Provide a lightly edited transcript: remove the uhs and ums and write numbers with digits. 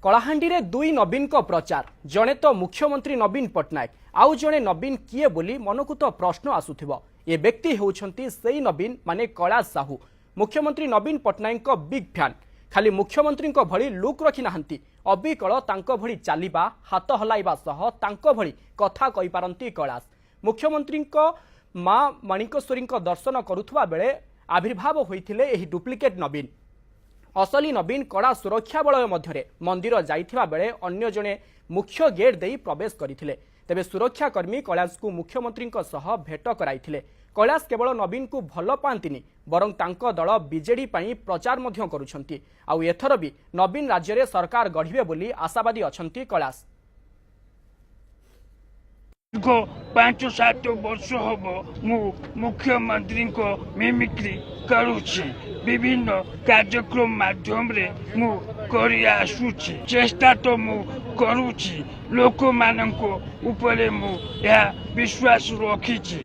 कलाहांडी रे दुई नवीन को प्रचार जड़े तो मुख्यमंत्री नवीन पट्टनायक आउ जड़े नवीन किए बोली मनकु तो प्रश्न आसुथिबो। ये व्यक्ति होउछंती सेई नवीन माने कैलाश साहू। मुख्यमंत्री नवीन पट्टनायक को बिग फैन। खाली मुख्यमंत्री को भली लुक रखी नाहंती, अबिकल तांको भली चालिबा हाथ हलाइबा सह तांको भली कथा कहि पारंती कैलाश। मुख्यमंत्री को मां माणिकेश्वरी दर्शन करुथुबा बेले आविर्भाव होइथिले एही डुप्लिकेट नवीन। असली नवीन कड़ा सुरक्षा बलय मध्य मंदिर जाइथिबा बेले अन्य जने मुख्य गेट देई प्रवेश करथिले। तेबे सुरक्षाकर्मी कैलाश को मुख्यमंत्री सह भेट कराइथिले। कैलाश केवल नवीन को भल पांतिनी बरं तांको दल बीजेडी पई प्रचार मध्य करूछंती। आउ एथर भी नवीन राज्य रे सरकार गढ़िबे बोली आशावादी अछंती कैलाश। 5-7 वर्ष हम मुख्यमंत्री को मिमिक्री करुछि। विभिन्न कार्यक्रम माध्यम रे मु करि आसुछि। चेष्टा तो मु करुछि। लोक माननको ऊपर मु या विश्वास रखिछि।